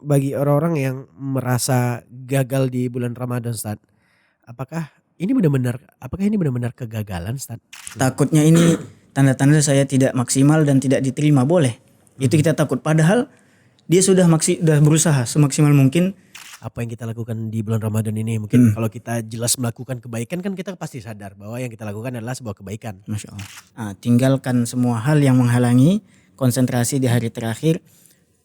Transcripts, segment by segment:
bagi orang-orang yang merasa gagal di bulan Ramadan, Ustaz, apakah ini benar-benar kegagalan, Ustaz? Takutnya ini tanda-tanda saya tidak maksimal dan tidak diterima, boleh. Itu kita takut. Padahal dia sudah berusaha semaksimal mungkin. Apa yang kita lakukan di bulan Ramadan ini, mungkin kalau kita jelas melakukan kebaikan kan kita pasti sadar bahwa yang kita lakukan adalah sebuah kebaikan. Masya Allah. Tinggalkan semua hal yang menghalangi, konsentrasi di hari terakhir,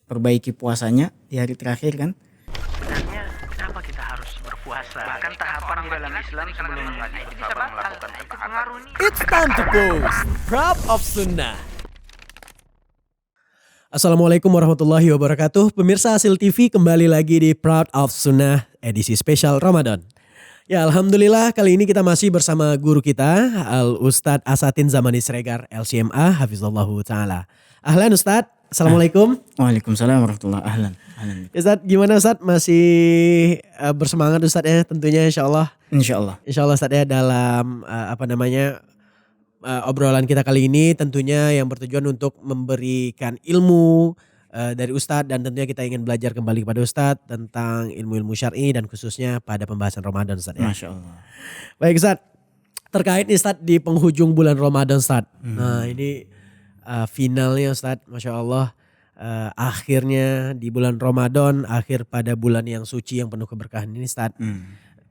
perbaiki puasanya di hari terakhir kan. Sebenarnya kenapa kita harus berpuasa? Bahkan tahapan di dalam Islam sebelum kita melakukan pengaruh ini. It's time to post Proud of Sunnah. Assalamualaikum warahmatullahi wabarakatuh. Pemirsa Hasil TV kembali lagi di Proud of Sunnah edisi spesial Ramadan. Ya alhamdulillah kali ini kita masih bersama guru kita Al Ustadz Asatin Zamani Siregar LCMA Hafizallahu Ta'ala. Ahlan Ustadz, Assalamualaikum. Waalaikumsalam warahmatullahi wabarakatuh. Ahlan. Ustadz gimana Ustadz, masih bersemangat Ustadz ya tentunya insyaAllah. Insyaallah. Insyaallah Ustadz ya dalam obrolan kita kali ini tentunya yang bertujuan untuk memberikan ilmu dari Ustadz, dan tentunya kita ingin belajar kembali kepada Ustadz tentang ilmu-ilmu syar'i dan khususnya pada pembahasan Ramadan Ustadz ya. Masya Allah. Baik Ustadz, terkait nih Ustadz di penghujung bulan Ramadan Ustadz. Nah ini finalnya Ustadz, Masya Allah. Akhirnya di bulan Ramadan, akhir pada bulan yang suci yang penuh keberkahan ini Ustadz.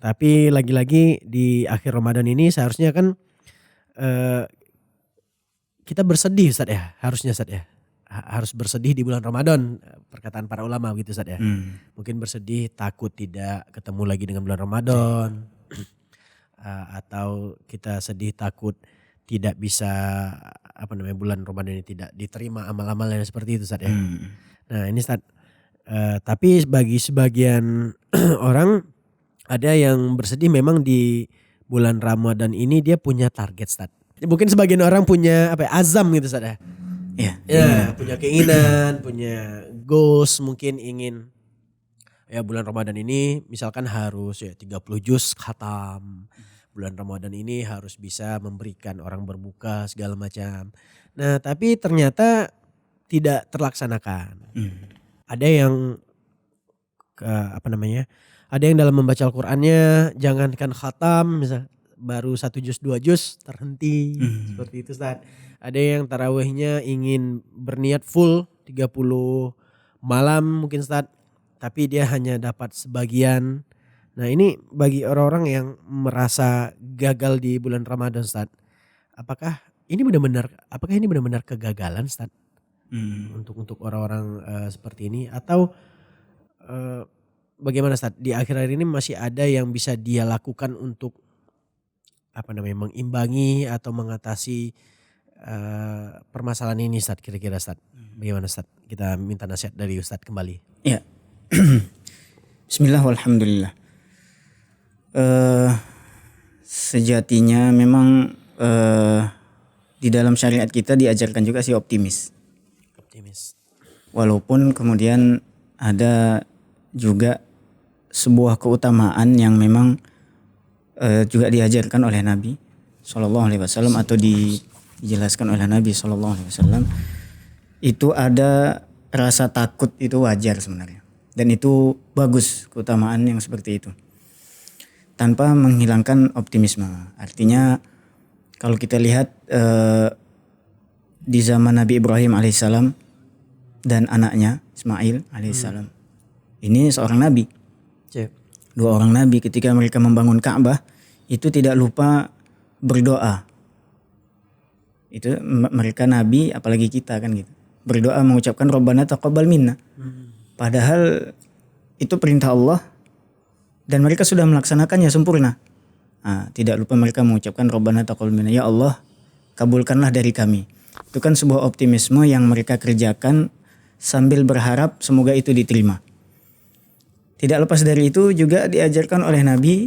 Tapi lagi-lagi di akhir Ramadan ini seharusnya kan kita bersedih Ustadz ya, harusnya Ustadz ya. Harus bersedih di bulan Ramadan, perkataan para ulama gitu Ustadz ya. Mungkin bersedih takut tidak ketemu lagi dengan bulan Ramadan. Atau kita sedih takut tidak bisa bulan Ramadan ini tidak diterima amal-amalnya seperti itu Ustadz ya. Nah ini Ustadz, tapi bagi sebagian orang ada yang bersedih memang di bulan Ramadan ini dia punya target Ustadz. Mungkin sebagian orang punya azam gitu Ustadz ya. Ya, punya keinginan, punya goals, mungkin ingin ya bulan Ramadan ini misalkan harus ya 30 juz khatam. Bulan Ramadan ini harus bisa memberikan orang berbuka segala macam. Nah, tapi ternyata tidak terlaksanakan. Ada yang ada yang dalam membaca Al-Qur'annya jangankan khatam misal baru 1 juz 2 juz terhenti seperti itu Ustaz. Ada yang tarawihnya ingin berniat full 30 malam mungkin Ustaz, tapi dia hanya dapat sebagian. Nah ini bagi orang-orang yang merasa gagal di bulan Ramadan Ustaz, apakah ini benar-benar kegagalan Ustaz? Untuk orang-orang seperti ini, atau bagaimana Ustaz? Di akhir-akhir ini masih ada yang bisa dia lakukan untuk mengimbangi atau mengatasi permasalahan ini Ustaz, kira-kira Ustaz? Bagaimana Ustaz? Kita minta nasihat dari Ustaz kembali. Ya. Bismillah walhamdulillah. Sejatinya memang di dalam syariat kita diajarkan juga sih optimis. Walaupun kemudian ada juga sebuah keutamaan yang memang juga diajarkan oleh Nabi SAW atau dijelaskan oleh Nabi SAW, itu ada rasa takut, itu wajar sebenarnya, dan itu bagus keutamaan yang seperti itu tanpa menghilangkan optimisme. Artinya kalau kita lihat di zaman Nabi Ibrahim alaihissalam dan anaknya Ismail alaihissalam, ini seorang nabi. Dua orang nabi ketika mereka membangun Ka'bah itu tidak lupa berdoa. Itu mereka nabi, apalagi kita kan gitu. Berdoa mengucapkan Rabbana taqabbal minna. Padahal itu perintah Allah dan mereka sudah melaksanakannya sempurna. Tidak lupa mereka mengucapkan Rabbana taqabbal minna, ya Allah kabulkanlah dari kami. Itu kan sebuah optimisme yang mereka kerjakan sambil berharap semoga itu diterima. Tidak lepas dari itu juga diajarkan oleh Nabi,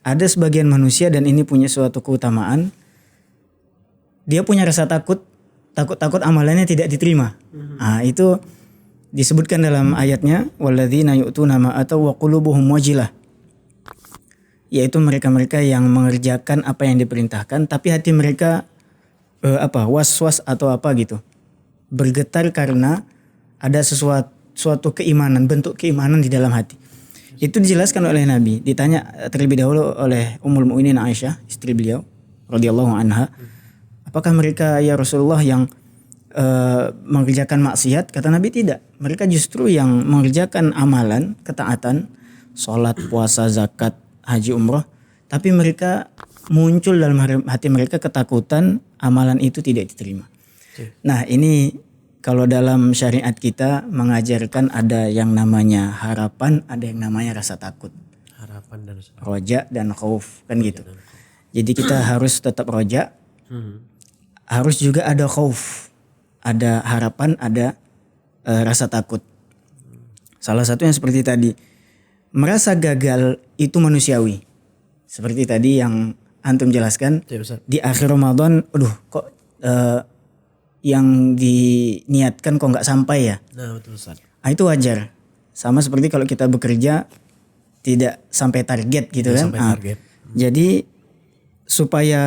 ada sebagian manusia dan ini punya suatu keutamaan. Dia punya rasa takut amalannya tidak diterima. Itu disebutkan dalam ayatnya, walladzina yu'tuna ma ataw wa qulubuhum wajilah. Yaitu mereka-mereka yang mengerjakan apa yang diperintahkan tapi hati mereka was-was atau apa gitu. Bergetar karena ada sesuatu suatu keimanan, bentuk keimanan di dalam hati. Itu dijelaskan oleh Nabi. Ditanya terlebih dahulu oleh Ummul Mukminin Aisyah, istri beliau radhiyallahu anha, apakah mereka ya Rasulullah yang mengerjakan maksiat? Kata Nabi tidak. Mereka justru yang mengerjakan amalan, ketaatan, sholat, puasa, zakat, haji, umroh, tapi mereka muncul dalam hati mereka ketakutan amalan itu tidak diterima. Nah, ini kalau dalam syariat kita mengajarkan ada yang namanya harapan, ada yang namanya rasa takut. Harapan dan rasa takut. Roja dan khauf, kan gitu. Jadi kita harus tetap roja, harus juga ada khauf, ada harapan, ada rasa takut. Salah satu yang seperti tadi, merasa gagal itu manusiawi. Seperti tadi yang antum jelaskan, di akhir Ramadan, aduh kok yang diniatkan kok nggak sampai ya. Nah, betul Ustaz. Nah, itu wajar. Sama seperti kalau kita bekerja tidak sampai target gitu kan. Sampai target. Jadi supaya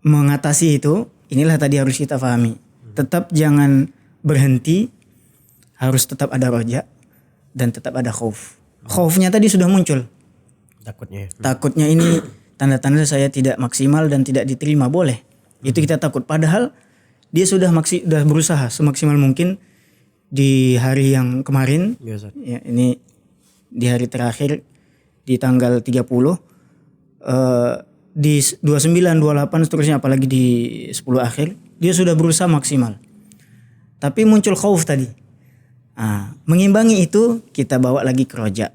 mengatasi itu, inilah tadi harus kita pahami. Tetap jangan berhenti, harus tetap ada roja dan tetap ada khauf. Khaufnya tadi sudah muncul. Takutnya ini tanda-tanda saya tidak maksimal dan tidak diterima, boleh. Itu kita takut. Padahal dia sudah berusaha semaksimal mungkin di hari yang kemarin. Ya, ini di hari terakhir di tanggal 30, di 29, 28 seterusnya, apalagi di 10 akhir, dia sudah berusaha maksimal. Tapi muncul khauf tadi. Mengimbangi itu kita bawa lagi ke roja.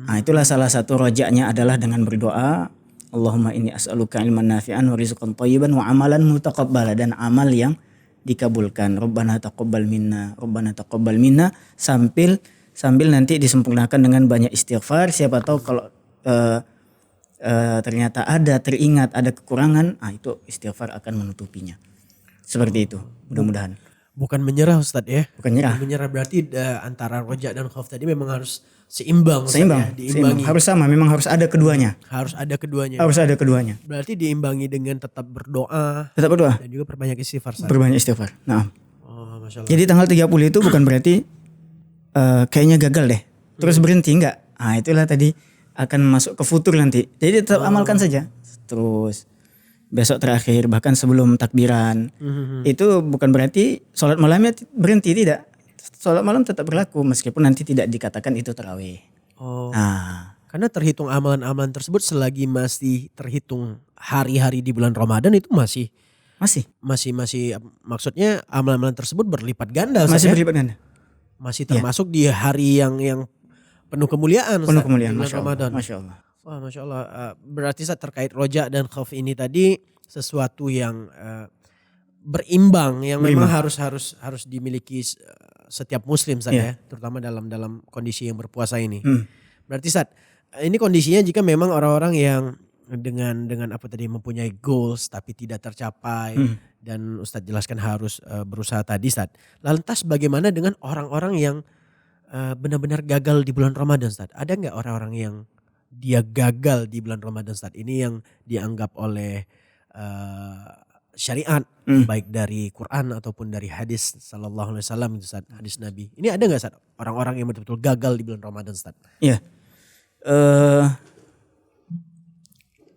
Itulah salah satu rojaknya adalah dengan berdoa, Allahumma inni as'aluka ilman nafi'an wa rizqan thayyiban wa amalan mutaqabbala, dan amal yang dikabulkan. Rabbana taqabbal minna, Rabbana taqabbal minna, sambil nanti disempurnakan dengan banyak istighfar. Siapa tahu kalau ternyata teringat ada kekurangan, itu istighfar akan menutupinya. Seperti itu, mudah-mudahan. Bukan menyerah Ustadz ya. Bukan menyerah. Menyerah berarti antara roja dan khauf tadi memang harus seimbang. Seimbang. Harus sama, memang harus ada keduanya. Harus ada keduanya. Berarti diimbangi dengan tetap berdoa. Dan juga perbanyak istighfar. Perbanyak istighfar. Nah. Masya Allah. Jadi tanggal 30 itu bukan berarti kayaknya gagal deh. Terus berhenti, enggak. Itulah tadi akan masuk ke futur nanti. Jadi tetap amalkan saja. Terus besok terakhir, bahkan sebelum takbiran. Itu bukan berarti sholat malamnya berhenti, tidak. Sholat malam tetap berlaku meskipun nanti tidak dikatakan itu tarawih. Karena terhitung amalan-amalan tersebut selagi masih terhitung hari-hari di bulan Ramadan itu masih maksudnya amalan-amalan tersebut berlipat ganda. Berlipat ganda. Masih termasuk di hari yang penuh kemuliaan. Penuh kemuliaan, Masya Ramadan. Masya Allah. Wah, Masya Allah. Berarti terkait roja dan khauf ini tadi sesuatu yang berimbang, yang memang harus dimiliki setiap muslim ya, terutama dalam kondisi yang berpuasa ini. Berarti ini kondisinya jika memang orang-orang yang dengan apa tadi mempunyai goals tapi tidak tercapai, dan Ustadz jelaskan harus berusaha tadi Lantas bagaimana dengan orang-orang yang benar-benar gagal di bulan Ramadan Ustadz? Ada nggak orang-orang yang dia gagal di bulan Ramadan saat ini yang dianggap oleh syariat, baik dari Quran ataupun dari hadis sallallahu alaihi wasallam itu hadis Nabi. Ini ada nggak orang-orang yang betul-betul gagal di bulan Ramadan Ustaz? Iya.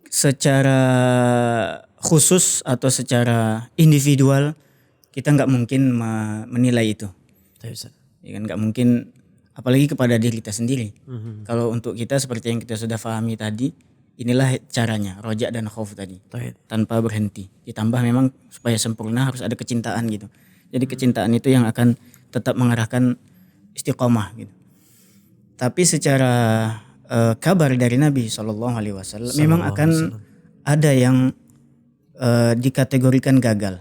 Secara khusus atau secara individual kita nggak mungkin menilai itu. Ya kan, nggak mungkin. Apalagi kepada diri kita sendiri. Kalau untuk kita seperti yang kita sudah pahami tadi, inilah caranya, roja dan khauf tadi. Tanpa berhenti. Ditambah memang supaya sempurna harus ada kecintaan gitu. Jadi kecintaan itu yang akan tetap mengarahkan istiqomah gitu. Tapi secara kabar dari Nabi SAW memang akan ada yang dikategorikan gagal.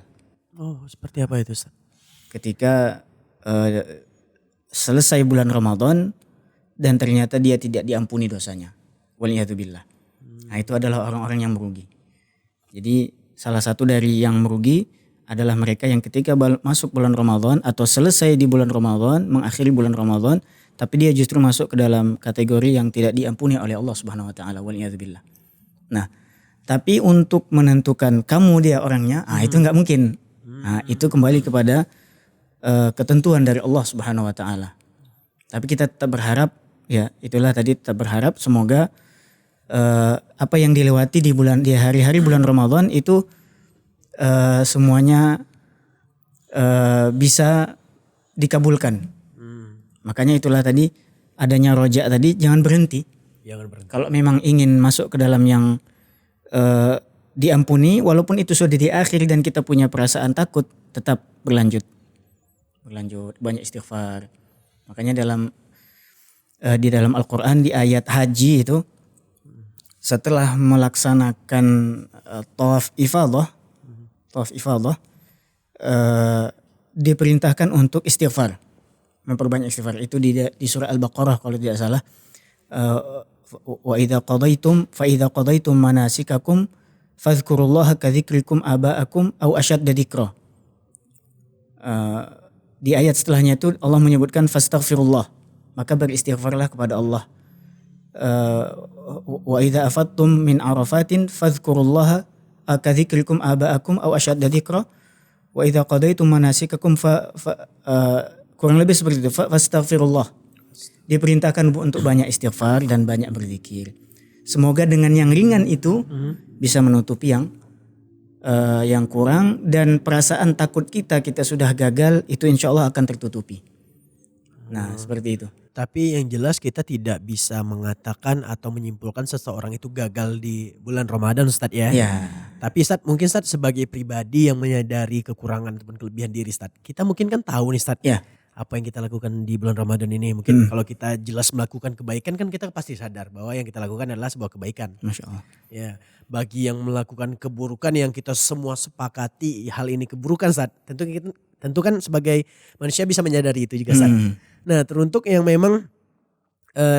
Seperti apa itu Ustaz? Ketika selesai bulan Ramadan dan ternyata dia tidak diampuni dosanya. Waliyadzubillah. Itu adalah orang-orang yang merugi. Jadi salah satu dari yang merugi adalah mereka yang ketika masuk bulan Ramadan atau selesai di bulan Ramadan, mengakhiri bulan Ramadan, tapi dia justru masuk ke dalam kategori yang tidak diampuni oleh Allah Subhanahu wa taala. Waliyadzubillah. Nah, tapi untuk menentukan kamu dia orangnya, itu enggak mungkin. Itu kembali kepada ketentuan dari Allah Subhanahu wa taala. Tapi kita tetap berharap, ya itulah tadi, tetap berharap semoga apa yang dilewati di hari-hari bulan Ramadan itu semuanya bisa dikabulkan. Makanya itulah tadi adanya roja tadi, jangan berhenti. Kalau memang ingin masuk ke dalam yang diampuni, walaupun itu sudah di akhir dan kita punya perasaan takut, tetap berlanjut banyak istighfar. Makanya di dalam Al-Quran di ayat haji itu, setelah melaksanakan tawaf ifadah, diperintahkan untuk istighfar, memperbanyak istighfar. Itu di surah Al-Baqarah kalau tidak salah. Wa idza qadaitum manasikakum fadhkurullaha kadzikrikum aba'akum aw ashadda dzikra. Di ayat setelahnya itu Allah menyebutkan fastaghfirullah, maka beristighfarlah kepada Allah. Wa idza afattum min arafatin fadhkurullaha kadzikrikum aba'akum aw ashadda dzikra wa idza qadaitum manasikakum kurang lebih seperti itu, fastaghfirullah. Diperintahkan untuk banyak istighfar dan banyak berzikir. Semoga dengan yang ringan itu bisa menutupi yang kurang, dan perasaan takut kita sudah gagal itu insya Allah akan tertutupi. Nah seperti itu. Tapi yang jelas kita tidak bisa mengatakan atau menyimpulkan seseorang itu gagal di bulan Ramadan, Ustaz ya. Ya. Tapi Ustaz, mungkin Ustaz sebagai pribadi yang menyadari kekurangan ataupun kelebihan diri Ustaz, kita mungkin kan tahu nih Ustaz. Ya. Apa yang kita lakukan di bulan Ramadan ini. Mungkin kalau kita jelas melakukan kebaikan kan kita pasti sadar bahwa yang kita lakukan adalah sebuah kebaikan. Masya Allah. Ya, bagi yang melakukan keburukan yang kita semua sepakati hal ini keburukan Ustaz, tentu kan sebagai manusia bisa menyadari itu juga Ustaz. Nah teruntuk yang memang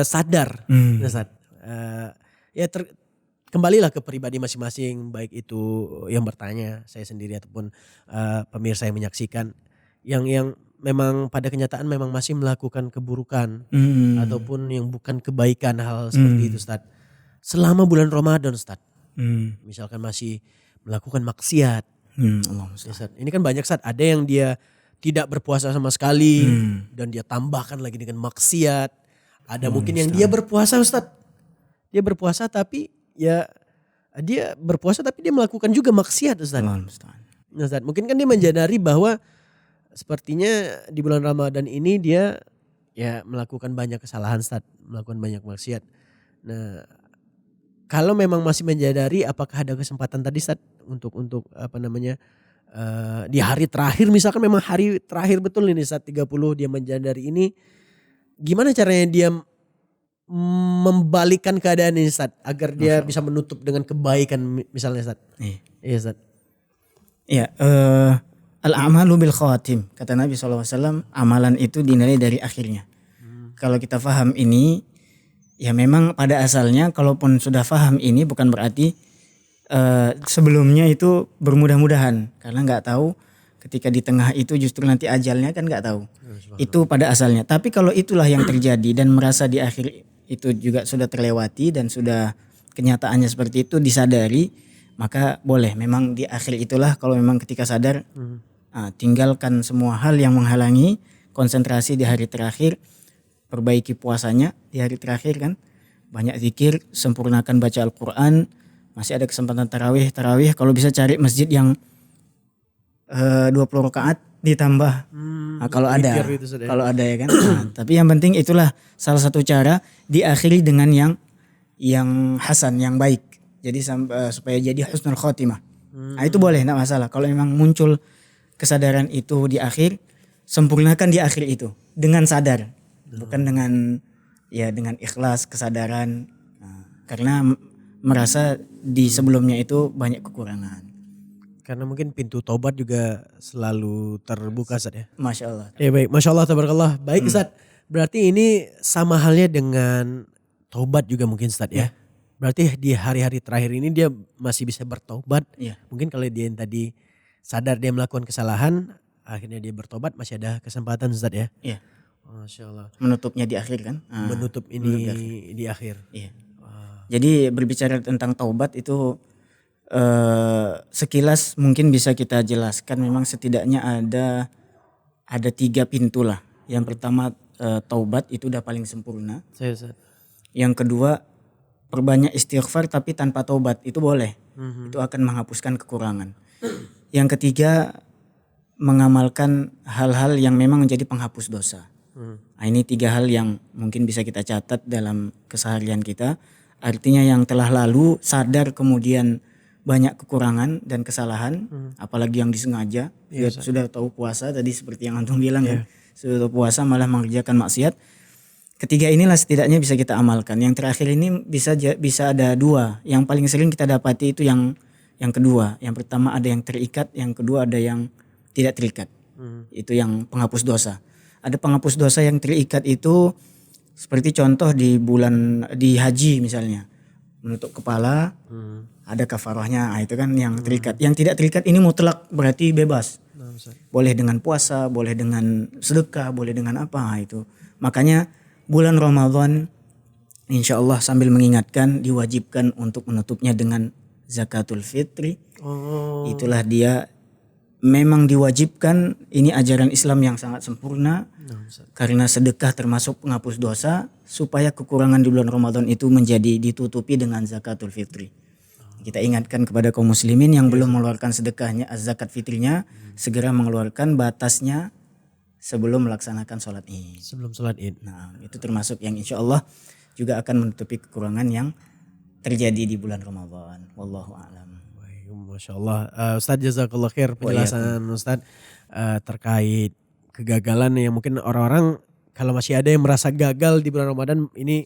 sadar Ustaz, kembalilah ke pribadi masing-masing, baik itu yang bertanya, saya sendiri ataupun pemirsa yang menyaksikan, yang memang pada kenyataan memang masih melakukan keburukan ataupun yang bukan kebaikan, hal seperti itu Ustaz. Selama bulan Ramadan Ustaz, misalkan masih melakukan maksiat, Ustaz. Ini kan banyak Ustaz, ada yang dia tidak berpuasa sama sekali dan dia tambahkan lagi dengan maksiat. Ada mungkin yang dia berpuasa Ustaz, dia berpuasa tapi ya dia berpuasa tapi dia melakukan juga maksiat Ustaz. Ustaz, mungkin kan dia menyadari bahwa sepertinya di bulan Ramadan ini dia ya melakukan banyak kesalahan Ustaz, melakukan banyak maksiat. Nah, kalau memang masih menyadari, apakah ada kesempatan tadi Ustaz untuk di hari terakhir, misalkan memang hari terakhir betul ini Ustaz 30 dia menyadari ini, gimana caranya dia membalikkan keadaan ini Ustaz agar dia bisa menutup dengan kebaikan misalnya Ustaz? Iya Ustaz. Iya, al-a'malu bil khawatim. Kata Nabi SAW, amalan itu dinilai dari akhirnya. Kalau kita faham ini, ya memang pada asalnya kalaupun sudah faham ini bukan berarti sebelumnya itu bermudah-mudahan. Karena gak tahu ketika di tengah itu justru nanti ajalnya kan gak tahu. Itu pada asalnya. Tapi kalau itulah yang terjadi dan merasa di akhir itu juga sudah terlewati dan sudah kenyataannya seperti itu disadari, maka boleh memang di akhir itulah kalau memang ketika sadar tinggalkan semua hal yang menghalangi, konsentrasi di hari terakhir, perbaiki puasanya di hari terakhir kan, banyak zikir, sempurnakan baca Al-Quran, masih ada kesempatan tarawih kalau bisa cari masjid yang 20 rakaat ditambah kalau ada ya kan. Tapi yang penting itulah salah satu cara diakhiri dengan yang hasan, yang baik. Jadi supaya jadi husnul khotimah. Nah itu boleh, enggak masalah. Kalau memang muncul kesadaran itu di akhir, sempurnakan di akhir itu dengan sadar, bukan dengan ikhlas kesadaran. Karena merasa di sebelumnya itu banyak kekurangan. Karena mungkin pintu taubat juga selalu terbuka Ustaz ya. Masya Allah. Ya baik, Masya Allah, tabarakallah. Baik Ustaz, berarti ini sama halnya dengan taubat juga mungkin Ustaz ya. Berarti di hari-hari terakhir ini dia masih bisa bertaubat. Mungkin kalau dia yang tadi sadar dia melakukan kesalahan, akhirnya dia bertobat, masih ada kesempatan Ustaz ya. Iya. Masya Allah. Menutupnya di akhir kan. Menutup ini di akhir. Iya. Jadi berbicara tentang taubat itu sekilas mungkin bisa kita jelaskan, memang setidaknya ada ada 3 pintu lah. Yang pertama taubat itu udah paling sempurna. Ustaz. Yang kedua perbanyak istighfar tapi tanpa taubat itu boleh. Itu akan menghapuskan kekurangan. Yang ketiga mengamalkan hal-hal yang memang menjadi penghapus dosa. Nah, ini 3 hal yang mungkin bisa kita catat dalam keseharian kita. Artinya yang telah lalu sadar kemudian banyak kekurangan dan kesalahan, apalagi yang disengaja. Sudah tahu puasa tadi seperti yang antum bilang kan. Sudah tahu puasa malah mengerjakan maksiat. Ketiga inilah setidaknya bisa kita amalkan. Yang terakhir ini bisa ada 2. Yang paling sering kita dapati itu yang kedua. Yang pertama ada yang terikat, yang kedua ada yang tidak terikat. Itu yang penghapus dosa. Ada penghapus dosa yang terikat itu seperti contoh di haji misalnya. Menutup kepala, ada kafarahnya, itu kan yang terikat. Yang tidak terikat ini mutlak berarti bebas. Boleh dengan puasa, boleh dengan sedekah, boleh dengan apa itu. Makanya bulan Ramadan insya Allah sambil mengingatkan diwajibkan untuk menutupnya dengan zakatul fitri. Itulah dia memang diwajibkan, ini ajaran Islam yang sangat sempurna. Karena sedekah termasuk penghapus dosa, supaya kekurangan di bulan Ramadan itu menjadi ditutupi dengan zakatul fitri. Kita ingatkan kepada kaum muslimin yang belum mengeluarkan sedekahnya, zakat fitrinya, segera mengeluarkan batasnya sebelum melaksanakan sholat Id. Sebelum sholat Id. Nah, itu termasuk yang insya Allah juga akan menutupi kekurangan yang terjadi di bulan Ramadan. Wallahu a'lam. Masya Allah. Ustaz jazakallah khair penjelasan Ustaz terkait kegagalan yang mungkin orang-orang kalau masih ada yang merasa gagal di bulan Ramadan ini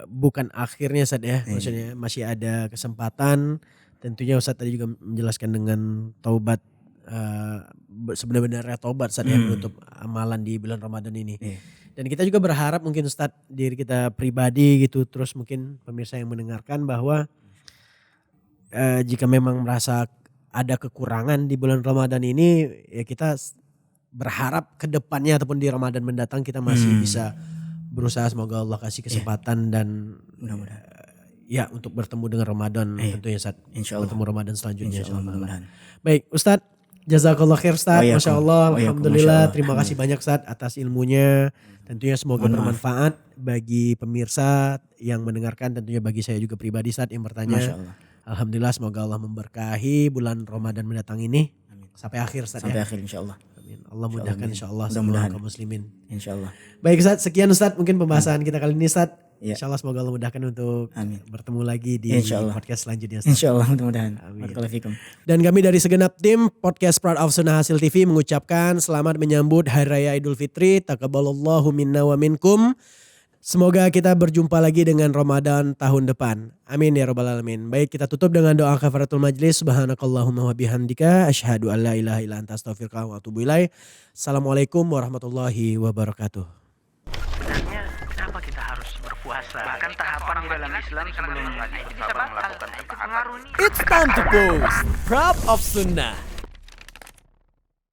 bukan akhirnya Ustaz ya. Maksudnya masih ada kesempatan. Tentunya Ustaz tadi juga menjelaskan dengan taubat, sebenarnya taubat Ustaz ya, menutup amalan di bulan Ramadan ini. Dan kita juga berharap mungkin Ustaz diri kita pribadi gitu, terus mungkin pemirsa yang mendengarkan bahwa jika memang merasa ada kekurangan di bulan Ramadan ini, ya kita berharap ke depannya ataupun di Ramadan mendatang kita masih bisa berusaha, semoga Allah kasih kesempatan dan ya untuk bertemu dengan Ramadan tentunya saat bertemu Ramadan selanjutnya. Baik Ustadz, jazakallah khair Ustadz, Masya Allah, Alhamdulillah, terima kasih banyak Ustadz atas ilmunya. Tentunya semoga bermanfaat bagi pemirsa yang mendengarkan, tentunya bagi saya juga pribadi Ustadz yang bertanya. Alhamdulillah, semoga Allah memberkahi bulan Ramadan mendatang ini. Amin. Sampai akhir Ustaz. Sampai akhir insyaAllah. Amin. Allah mudahkan insyaAllah semua kaum muslimin. InsyaAllah. Baik Ustaz, sekian Ustaz mungkin pembahasan kita kali ini Ustaz. InsyaAllah semoga Allah mudahkan untuk bertemu lagi di podcast selanjutnya Ustaz. InsyaAllah mudah-mudahan. Dan kami dari segenap tim podcast Proud of Sunnah Hasil TV mengucapkan selamat menyambut Hari Raya Idul Fitri. Taqabbalallahu minna wa minkum. Semoga kita berjumpa lagi dengan Ramadan tahun depan. Amin ya rabbal alamin. Baik, kita tutup dengan doa kafaratul majlis. Subhanakallahumma wa bihamdika asyhadu an la ilaha illa anta astaghfiruka wa atubu ilaik. Assalamualaikum warahmatullahi wabarakatuh. Sebenarnya kenapa kita harus berpuasa? Bahkan tahapan di dalam Islam sebelum bisa melakukan itu pengaruh nih. It's time to post Proud of Sunnah.